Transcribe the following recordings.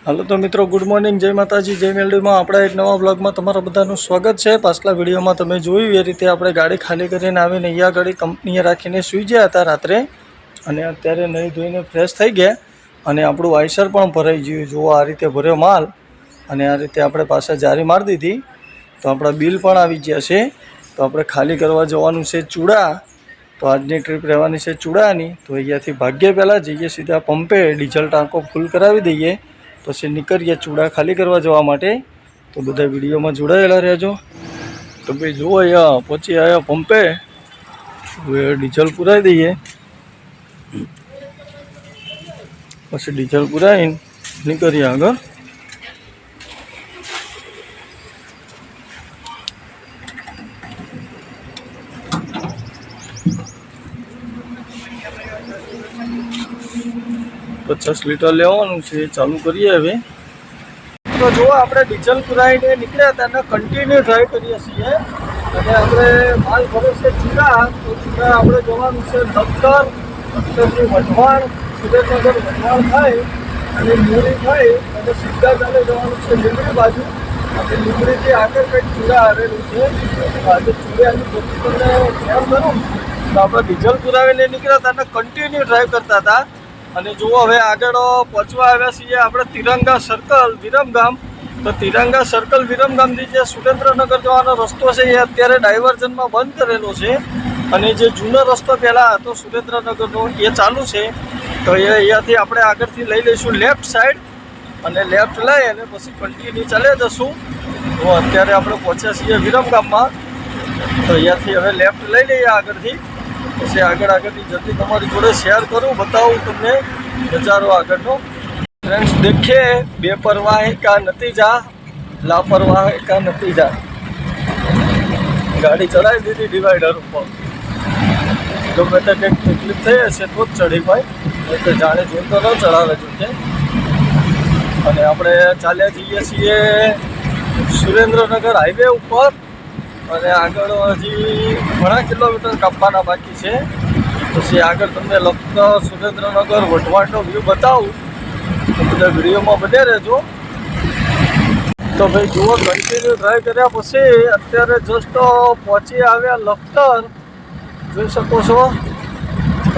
હાલો તો મિત્રો, good morning, જય માતાજી, જય મેલડીમાં આપણા એક નવા બ્લોગમાં તમારા બધાનું સ્વાગત છે। પાછલા વિડીયોમાં તમે જોયું એ રીતે આપણે ગાડી ખાલી કરીને આવીને અહીંયા ગાડી કંપનીએ રાખીને સૂઈ ગયા હતા રાત્રે, અને અત્યારે નહીં ધોઈને ફ્રેશ થઈ ગયા અને આપણું આઈસર પણ ભરાઈ ગયું। જુઓ આ રીતે ભર્યો માલ, અને આ રીતે આપણે પાસે જારી મારી દીધી તો આપણા બિલ પણ આવી ગયા છે। તો આપણે ખાલી કરવા જવાનું છે ચૂડા। તો આજની ટ્રીપ રહેવાની છે ચૂડાની। તો અહીંયાથી ભાગ્ય પહેલાં જઈએ સીધા પંપે, ડીઝલ ટાંકો ફૂલ કરાવી દઈએ, પછી નીકળીએ ચૂડા ખાલી કરવા જવા માટે। તો બધા વિડીયોમાં જોડાયેલા રહેજો। તો ભાઈ જુઓ, અહીંયા પહોંચી આવ્યા પંપે, હવે ડીઝલ પુરાવી દઈએ, પછી ડીઝલ પુરાવીને નીકળીએ આગળ। ₹50 લીટર લેવાનું છે, ચાલુ કરીએ હવે। તો જો આપણે ડીઝલ પુરાવીને નીકળ્યા હતા અને કન્ટિન્યુ ડ્રાઈવ કરીએ છીએ, અને આપણે માલ ભરે છે ચૂડા। તો ચૂડા આપણે જવાનું છે લખતર, લખતરથી વઢવાણ, સુરેન્દ્રનગર વઢવાણ થાય અને મૂળી થાય અને સીધા ચાલે જવાનું છે લીંબડી બાજુ, અને લીંબડીથી આગળ કંઈક ચૂડા આવેલું છે। આજે ચૂડાની બધી તમને શેર કરું। તો આપણે ડીઝલ પુરાવીને નીકળ્યા હતા અને કન્ટિન્યુ ડ્રાઈવ કરતા હતા। અને જુઓ હવે આગળ પહોંચવા આવ્યા છીએ આપણે તિરંગા સર્કલ વિરમગામ। તો તિરંગા સર્કલ વિરમગામથી જે સુરેન્દ્રનગર જવાનો રસ્તો છે એ અત્યારે ડાયવર્ઝનમાં બંધ કરેલો છે, અને જે જૂનો રસ્તો પહેલાં હતો સુરેન્દ્રનગરનો એ ચાલુ છે। તો એ અહીંયાથી આપણે આગળથી લઈ લઈશું લેફ્ટ સાઈડ, અને લેફ્ટ લઈ અને પછી કન્ટિન્યુ ચાલ્યા જશું। તો અત્યારે આપણે પહોંચ્યા છીએ વિરમગામમાં। તો અહીંયાથી હવે લેફ્ટ લઈ લઈએ આગળથી, પછી આગળની જલ્દી તમારી જોડે શેર કરું, બતાવું તમને નજારો આગળનો। ફ્રેન્ડ્સ દેખીએ, બેપરવાહ કા નતીજા, લાપરવાહ કા નતીજા। ગાડી ચડાવી દીધી ડિવાઈડર ઉપર, ગમે તે કંઈક તકલીફ થઈ હશે તો જ ચડી ભાઈ, નહીં તો જાણે જોઈ તો ન ચડાવે જોઈએ। અને આપણે ચાલ્યા જઈએ છીએ સુરેન્દ્રનગર હાઈવે ઉપર, અને આગળ હજી ઘણા કિલોમીટર કાપવાના બાકી છે। પછી આગળ તમને લખતર, સુરેન્દ્રનગર, વઢવાણનો વ્યૂ બતાવું, તો બધા વિડીયોમાં બને રહેજો। તો ભાઈ જુઓ, કન્ટિન્યુ ડ્રાઈવ કર્યા પછી અત્યારે જસ્ટ પહોંચી આવ્યા લખતર, જોઈ શકો છો।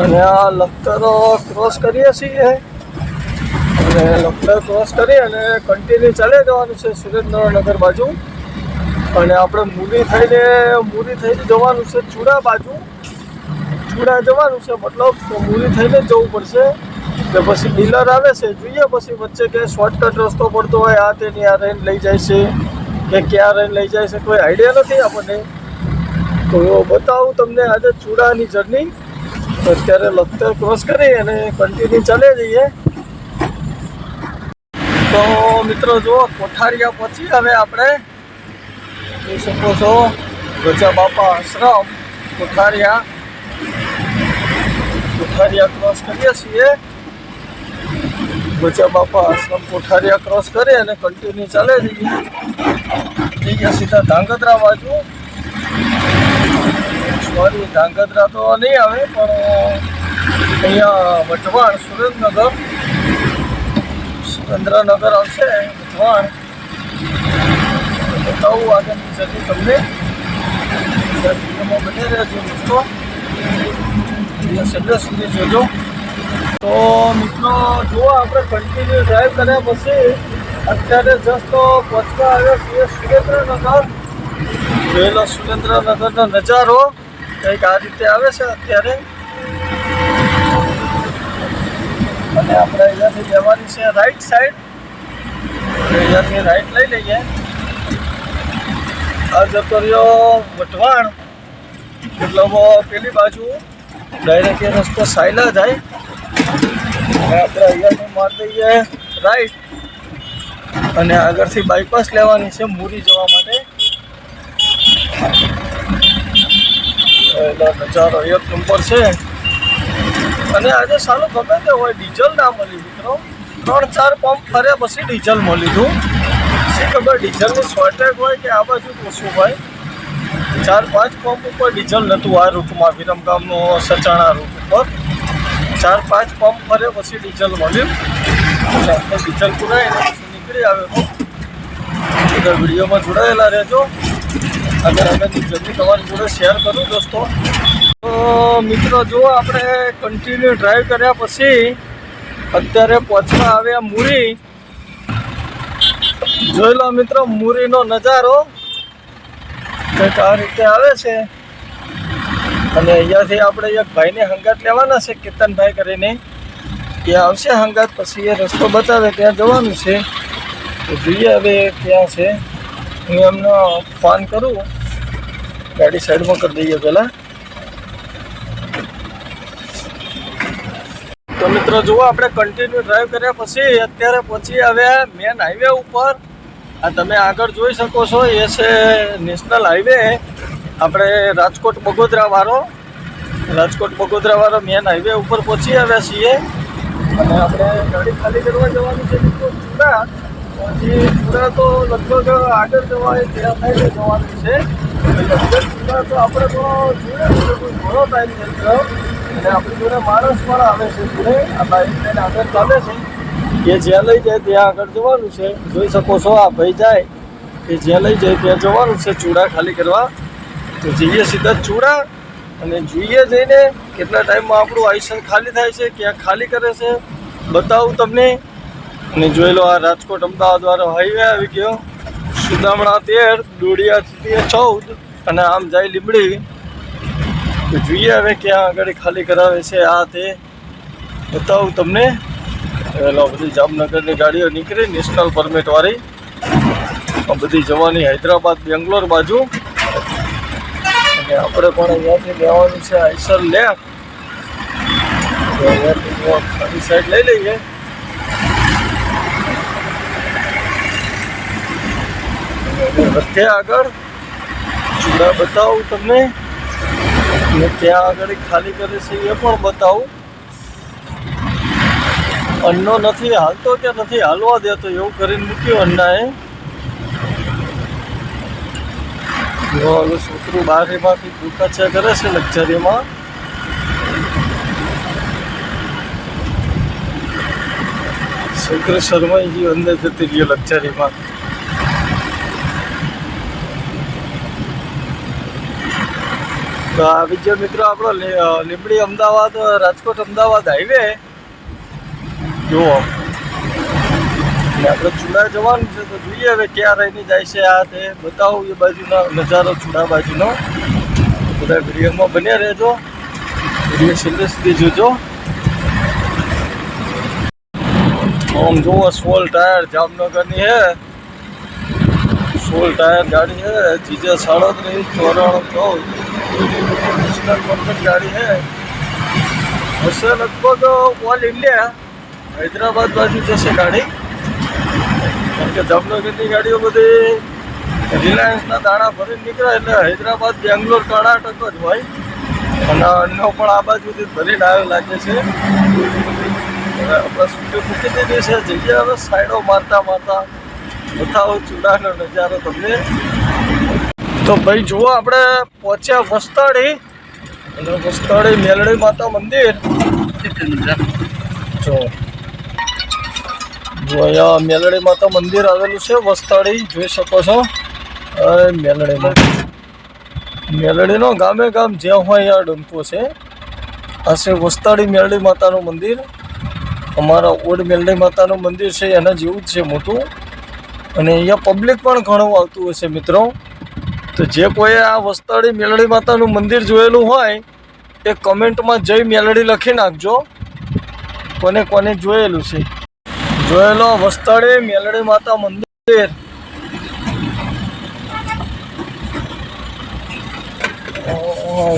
અને આ લખતર ક્રોસ કરીએ છીએ, અને લખતર ક્રોસ કરી અને કન્ટિન્યુ ચાલી જવાનું છે સુરેન્દ્રનગર બાજુ। અને આપણે મૂળી થઈને જવાનું છે ચૂડા બાજુ, ચૂડા જવાનું છે, મતલબ મૂળી થઈને જ જવું પડશે। કે પછી ડીલર આવે છે, જોઈએ પછી વચ્ચે કે શોર્ટકટ રસ્તો પડતો હોય, આ તેની આ રહીને લઈ જાય છે કે ક્યાં રહીને લઈ જાય છે, કોઈ આઈડિયા નથી આપણને। તો બતાવું તમને આજે ચૂડાની જર્ની। તો અત્યારે લખતર ક્રોસ કરી અને કન્ટિન્યુ ચાલે જઈએ। તો મિત્રો જુઓ, કોઠારિયા પહોંચી હવે આપણે, જોઈ શકો છો, ગજા બાપા આશ્રમ કોઠારિયા ક્રોસ કરીએ છીએ। ગજા બાપા આશ્રમ કોઠારિયા ક્રોસ કરી અને કન્ટિન્યુ ચાલે જઈએ સીધા ધાંગધ્રા બાજુ। સોરી, ધાંગધ્રા તો નહીં આવે, પણ અહીંયા વઢવાણ સુરેન્દ્રનગર આવશે વઢવાણ। બતાવું આગળની જર્ની તમને, બની રહેજો મિત્રો, છેલ્લે સુધી જોજો। તો મિત્રો જુઓ, આપણે કન્ટિન્યુ ડ્રાઈવ કર્યા પછી અત્યારે જસ્ટ પહોંચવા આવ્યા છીએ સુરેન્દ્રનગર। જોયેલો સુરેન્દ્રનગરનો નજારો કંઈક આ રીતે આવે છે અત્યારે, અને આપણે અહીંયાથી લેવાની છે રાઈટ સાઈડ, અહીંયાથી રાઈટ લઈ લઈએ। આ જતો રહ્યો વઢવાણ, મતલબ પેલી બાજુ ડાયરેક્ટ એ રસ્તો સાયલા જાય, અને આપણે અહીંયાથી મારી દઈએ રાઈટ, અને આગળથી બાયપાસ લેવાની છે મૂળી જવા માટે। એટલે નજારો એક નંબર છે। અને આજે સારું ગમે તે હોય, ડીઝલ ના મળી મિત્રો, 3-4 પંપ ફર્યા પછી ડીઝલ મળી હતું। શી ખબર ડીઝલની શોર્ટેજ હોય કે આ બાજુ ઓછું હોય। 4-5 પંપ ઉપર ડીઝલ નહોતું આ રૂટમાં, વિરમગામનો સચાણા રૂટ ઉપર 4-5 પંપ ફરે પછી ડીઝલ મળ્યું। આપણે ડીઝલ પુરાઈને નીકળી આવ્યો બધા વિડીયોમાં જોડાયેલા રહેજો. આગળની જર્ની તમારી જોડે શેર કરું દોસ્તો. તો મિત્રો જો આપણે કન્ટિન્યુ ડ્રાઈવ કર્યા પછી અત્યારે પહોંચવા આવ્યા મુરી. જોઈ લો મિત્રો મુરીનો નજારો કંઈક આ રીતે આવે છે. અને અહીંયાથી આપણે એક ભાઈને હંગાત લેવાના છે, કેતનભાઈ કરીને. ત્યાં આવશે હંગાત, પછી એ રસ્તો બતાવે ત્યાં જવાનું છે. તો જોઈએ હવે ક્યાં છે. હું એમનો ફોન કરું, ગાડી સાઈડમાં કરી દઈએ પહેલાં. તો મિત્રો જુઓ આપણે કન્ટિન્યુ ડ્રાઈવ કર્યા પછી અત્યારે પહોંચી આવ્યા મેન હાઈવે ઉપર. આ તમે આગળ જોઈ શકો છો એ છે નેશનલ હાઈવે, આપણે રાજકોટ બગોદરાવાળો મેન હાઈવે ઉપર પહોંચી આવ્યા છીએ. અને આપણે ગાડી ખાલી કરવા જવાનું છે મિત્રો ચૂડા. પછી ચૂડા તો લગભગ આગળ જવાય ત્યાં થઈને જવાનું છે. લગભગ ચૂડા તો આપણે તો જોઈએ કોઈ ઘણો ટાઈમ થઈ ગયો. અને આપણી જોડે માણસ પણ આવે છે જોડે, આ બાઈક લઈને આગળ ચાલે છે. એ જ્યાં લઈ જાય ત્યાં આગળ જવાનું છે. જોઈ શકો છો આ ભાઈ જાય એ જ્યાં લઈ જાય ત્યાં જવાનું છે ચૂડા ખાલી કરવા. તો જઈએ સીધા ચૂડા અને જોઈએ જઈને કેટલા ટાઈમમાં આપણું આઈસન ખાલી થાય છે, ક્યાં ખાલી કરે છે બતાવું તમને. અને જોઈ લો આ રાજકોટ અમદાવાદ વાળો હાઈવે આવી ગયો. સુદામણા 13, ડોડિયા સુધી 14 અને આમ જાય લીંબડી. તો જોઈએ હવે ક્યાં આગળ ખાલી કરાવે છે આ તે બતાવું તમને. પેલા બધી જામનગરની ગાડીઓ નીકળી નેશનલ પરમિટવાળી, બધી જવાની હૈદરાબાદ બેંગ્લોર બાજુ. અને આપણે પણ અહીંયાથી લેવાનું છે આઈસર લેક. તો અહીંયાથી ખાલી સાઈડ લઈ લઈએ. વધે આગળ ચૂડા બતાવું તમને, અને ત્યાં આગળ ખાલી કરે છે એ પણ બતાવું. અન્નો નથી હાલતો કે નથી હાલવા દેતો એવું કરીને મૂક્યું અન્નાએ. જો છોકરું બારીમાંથી દુકાચા કરે છે લક્ઝરીમાં. છોકરી શરમાઈ ગયું, અંદર જતી રહ્યો લક્ઝરીમાં. તો આવી ગયો મિત્રો આપણો લીંબડી અમદાવાદ રાજકોટ અમદાવાદ હાઈવે. જુઓ આપણે ચૂડા જવાનું છે તો જોઈએ હવે ક્યાં રહીને જાય છે આ તે બતાવું. એ બાજુનો નજારો ચૂડા બાજુનો બધા વિડીયોમાં બન્યા રહેજો, વિડીયો છેલ્લે સુધી જોજો. આમ જુઓ 16 ટાયર જામનગરની હે, 16 ટાયર ગાડી है. जीजा 37 94 14 गाड़ी है. હશે લગભગ ઓલ ઇન્ડિયા હૈદરાબાદ બાજુ જશે ગાડી. કારણ કે જામનગરની ગાડીઓ બધી રિલાયન્સના દાણા ભરીને નીકળે એટલે હૈદરાબાદ બેંગ્લોર કર્ણાટક જ હોય. અને અન્નો પણ આ બાજુથી ભરીને આવ્યો લાગે છે. હવે આપણે સ્કૂટી મૂકી દીધી છે. જઈએ હવે સાઈડો મારતા બતાવો ચૂડાનો નજારો તમને. તો ભાઈ જુઓ આપણે પહોંચ્યા વસ્તાડી. અને વસ્તાડી મેલડી માતા મંદિર. જો અહીંયા મેલડી માતા મંદિર આવેલું છે વસ્તાડી, જોઈ શકો છો. મેલડીનો ગામે ગામ જ્યાં હોય આ ડંકો છે. આ છે વસ્તાડી મેલડી માતાનું મંદિર. અમારા ઓડ મેલડી માતાનું મંદિર છે એના જેવું જ છે મોટું. અને અહીંયા પબ્લિક પણ ઘણું આવતું હશે મિત્રો. તો જે કોઈ આ વસ્તાડી મેલડી માતાનું મંદિર જોયેલું હોય એ કમેન્ટમાં જય મેલડી લખી નાખજો. કોને કોને જોયેલું છે. જોયેલો વસ્તાડી મેલડી માતા મંદિર.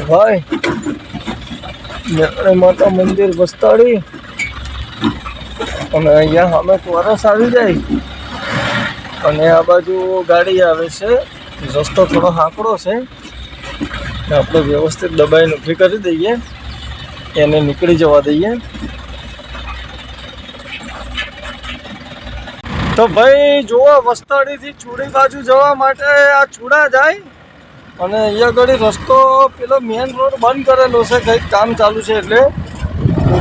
ભાઈ મેલડી માતા મંદિર વસ્તાડી. અને અહીંયા સામે ચોરસ આવી જાય અને આ બાજુ ગાડી આવે છે. રસ્તો થોડો હાંકડો છે, આપણે વ્યવસ્થિત દબાઈને ઊભી કરી દઈએ, એને નીકળી જવા દઈએ. તો ભાઈ જુઓ વસ્તાડીથી ચૂડી બાજુ જવા માટે આ ચૂડા જાય. અને અહીંયા આગળ રસ્તો પેલો મેન રોડ બંધ કરેલો છે, કંઈક કામ ચાલુ છે એટલે.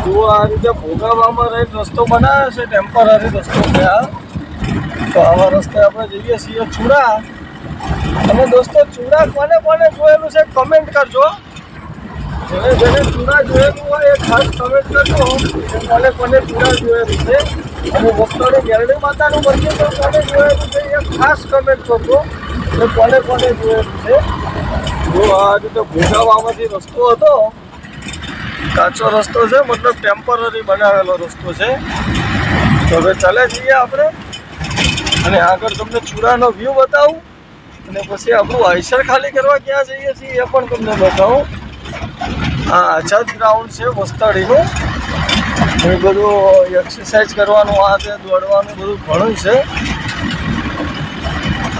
જુઓ આ રીતે ભોગાવામાં રહીને રસ્તો બનાવ્યો છે, ટેમ્પરરી રસ્તો છે આ. તો આવા રસ્તે આપણે જઈએ છીએ ચૂડા. અને દોસ્તો ચૂડા કોને કોને જોયેલું છે કમેન્ટ કરજો. જેને ચૂડા જોયેલું હોય એ ખાસ કમેન્ટ કરજો કે કોને કોને ચૂડા જોયેલું છે. અને વસ્તોની ગેરડી માતાનું મંદિર તો કોને જોયેલું છે એ ખાસ કમેન્ટ કરજો કે કોને કોને જોયેલું છે. જો આ રીતે ભોગાવામાંથી રસ્તો હતો, કાચો રસ્તો છે, મતલબ ટેમ્પરરી બનાવેલો રસ્તો છે. તો હવે ચાલે જઈએ આપણે અને આગળ તમને ચૂડાનો વ્યૂ બતાવું અને પછી આપણું આઈસર ખાલી કરવા ક્યાં જઈએ છીએ એ પણ તમને બતાવું. આ આઝાદ ગ્રાઉન્ડ છે વસ્તડીનું. એ બધું એક્સરસાઇઝ કરવાનું, આ છે દોડવાનું બધું ઘણું છે.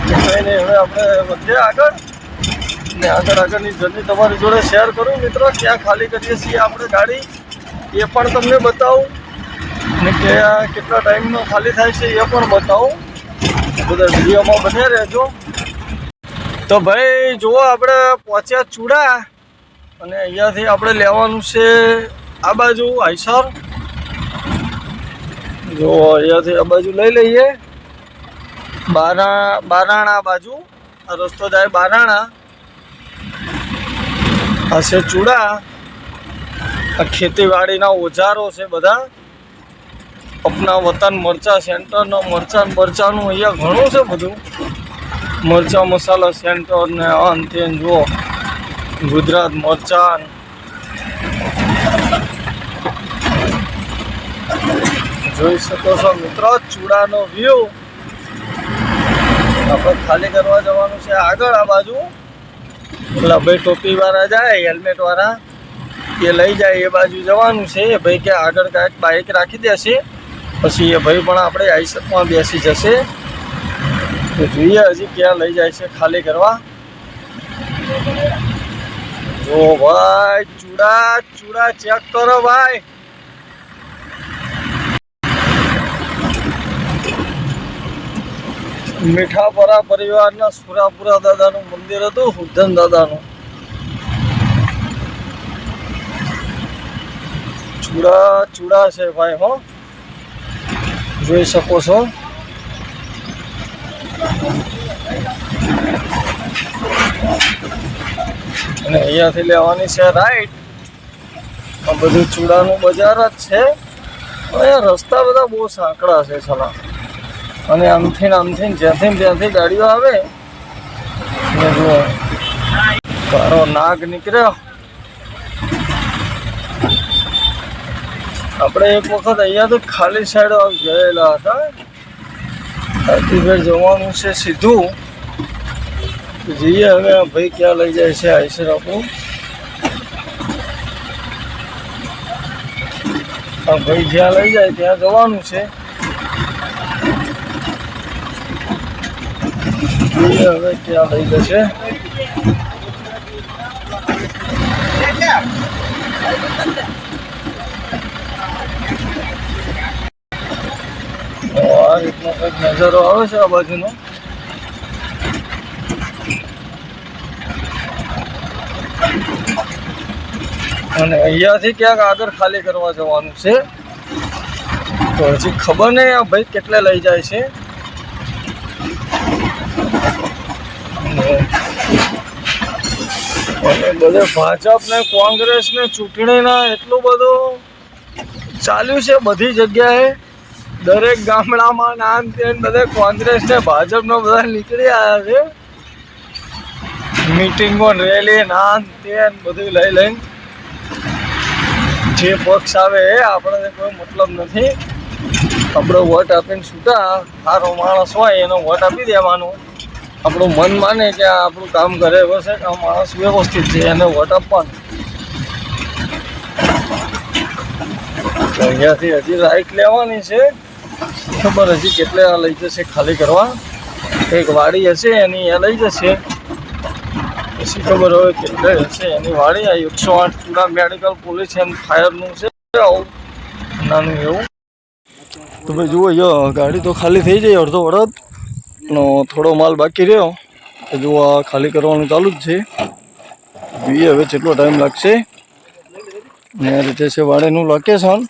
કંઈ નહીં, હવે આપણે વધીએ આગળ ને આગળની જર્ની તમારી જોડે શેર કરું મિત્રો. ક્યાં ખાલી કરીએ છીએ આપણે ગાડી એ પણ તમને બતાવું ને ક્યાં કેટલા ટાઈમમાં ખાલી થાય છે એ પણ બતાવું. બધા વિડીયોમાં બન્યા રહેજો. તો ભાઈ જુઓ આપણે પહોંચ્યા ચૂડા અને અહીંયાથી આપણે લેવાનું છે આ બાજુ આઈસર. જો અહીંયાથી આ બાજુ લઈ લઈએ બારાણા બાજુ. આ રસ્તો જાય બારાણા. આ છે ચૂડા. આ ખેતીવાડીના ઓજારો છે બધા. અપના વતન મરચા સેન્ટરનો મરચાનું અહીંયા ઘણું છે બધું. મરચા મસાલા સેન્ટર ને અંતે જુઓ ગુજરાત મરચાં. જોઈ શકો છો મિત્રો ચૂડાનો વ્યૂ. આપણે ખાલી કરવા જવાનું છે આગળ આ બાજુ. પેલા ભાઈ ટોપીવાળા જાય હેલ્મેટવાળા એ લઈ જાય એ બાજુ જવાનું છે. એ ભાઈ કે આગળ કાંઈક બાઇક રાખી દેશે પછી એ ભાઈ પણ આપણે આઈસરમાં બેસી જશે. તો જોઈએ હજી ક્યાં લઈ જાય છે ખાલી કરવા. જો ભાઈ ચૂડા ચેક કરો ભાઈ. મીઠાપરા પરિવારના સુરાપુરા દાદાનું મંદિર હતું, હુદ્ધન દાદાનું. ચૂડા છે ભાઈ. હો જોઈ શકો છો. અને અહીંયાથી લેવાની છે રાઈટ. આ બધું ચૂડાનું બજાર જ છે. અહીંયા રસ્તા બધા બહુ સાંકડા છે છલા. અને આમથી જ્યાંથી ત્યાંથી ગાડીઓ આવે. અને જુઓ કારો નાગ નીકળ્યો. આપણે એક વખત અહીંયાથી ખાલી સાઈડ ગયેલા હતા. હાથીભેર જવાનું છે સીધું. જઈએ હવે ભાઈ ક્યાં લઈ જાય છે આઈસર આપણું. આ ભાઈ જ્યાં લઈ જાય ત્યાં જવાનું છે. જોઈએ હવે ક્યાં લઈ જશે. આ રીતનો કંઈક નજારો આવે છે આ બાજુનો. અને અહીંયાથી ક્યાંક આગળ ખાલી કરવા જવાનું છે. તો હજી ખબર નહીં આ ભાઈ કેટલે લઈ જાય છે. અને બધે ભાજપ ને કોંગ્રેસ ને ચૂંટણીના એટલું બધું ચાલ્યું છે બધી જગ્યાએ. દરેક ગામડામાં નામ તેમ બધે કોંગ્રેસ ને ભાજપનો બધા નીકળી આવ્યા છે. મીટિંગો રેલી નામ તેમ બધું લઈને જે પક્ષ આવે એ આપણે કોઈ મતલબ નથી. આપણે વોટ આપીને છૂટા. સારો માણસ હોય એનો વોટ આપી દેવાનો. આપણું મન માને કે આ આપણું કામ કરે એવો છે કે આ માણસ વ્યવસ્થિત છે એને વોટ આપવાનો. અહીંયાથી હજી રાઈટ લેવાની છે. ખબર હજી કેટલે આ લઈ જશે ખાલી કરવા. એક વાડી હશે એની એ લઈ જશે. પછી ખબર હવે કેટલે હશે એની વાડી. આ 108 ચૂડા મેડિકલ પોલીસ એન્ડ ફાયરનું છે આવું નાનું એવું. તો ભાઈ જુઓ ગાડી તો ખાલી થઈ જાય અડધો અડધ. થોડો માલ બાકી રહ્યો તો જુઓ આ ખાલી કરવાનું ચાલુ જ છે. જોઈએ હવે કેટલો ટાઈમ લાગશે. અને આ રીતે છે વાડીનું લોકેશન.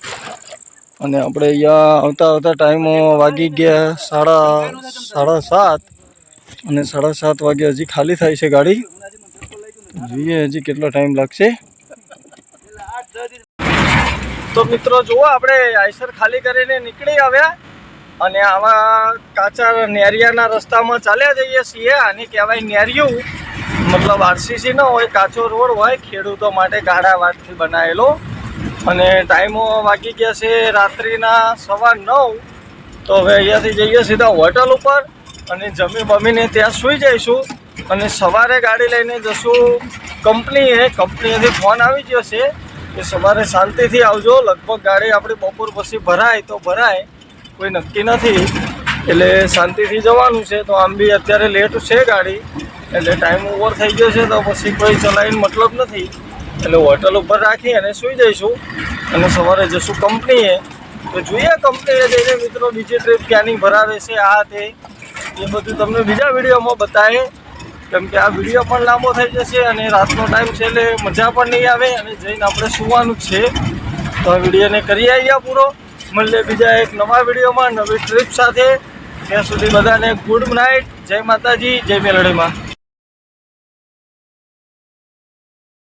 અને આપણે અહીંયા આવતા ટાઈમ વાગી ગયા 7:30 અને 7:30 વાગે હજી ખાલી થાય છે ગાડી. જોઈએ હજી કેટલો ટાઈમ લાગશે. તો મિત્રો જુઓ, આપણે આઈસર ખાલી કરીને નીકળી આવ્યા અને આવા કાચા નેરિયાના રસ્તામાં ચાલ્યા જઈએ છીએ. આને કહેવાય નેરિયું, મતલબ આરસીસી ન હોય, કાચો રોડ હોય, ખેડૂતો માટે ગાડા વાટથી બનાવેલો. અને ટાઈમો વાગી ગયા છે રાત્રિના 9:15. તો હવે અહીંયાથી જઈએ સીધા હોટલ ઉપર અને જમી બમીને ત્યાં સૂઈ જઈશું. અને સવારે ગાડી લઈને જશું કંપનીએથી ફોન આવી ગયો છે કે સવારે શાંતિથી આવજો. લગભગ ગાડી આપણી બપોર પછી ભરાય તો ભરાય, કોઈ નક્કી નથી, એટલે શાંતિથી જવાનું છે. તો આમ બી અત્યારે લેટ છે ગાડી, એટલે ટાઈમ ઓવર થઈ ગયો છે, તો પછી કોઈ ચલાવીને મતલબ નથી. એટલે હોટલ ઉપર રાખી અને સૂઈ જઈશું અને સવારે જશું કંપનીએ. તો જોઈએ કંપનીએ જઈને મિત્રો બીજી ટ્રીપ ક્યાંની ભરાવે છે, આ તે એ બધું તમને બીજા વિડીયોમાં બતાવે. કેમ કે આ વિડીયો પણ લાંબો થઈ જશે અને રાતનો ટાઈમ છે એટલે મજા પણ નહીં આવે અને જઈને આપણે સૂવાનું જ છે. તો આ વિડીયોને કરી આવ્યા પૂરો. મળીએ બીજા એક નવા વિડીયોમાં નવી ટ્રીપ સાથે. ત્યાં સુધી બધાને ગુડ નાઇટ. જય માતાજી, જય મેલડીમાં.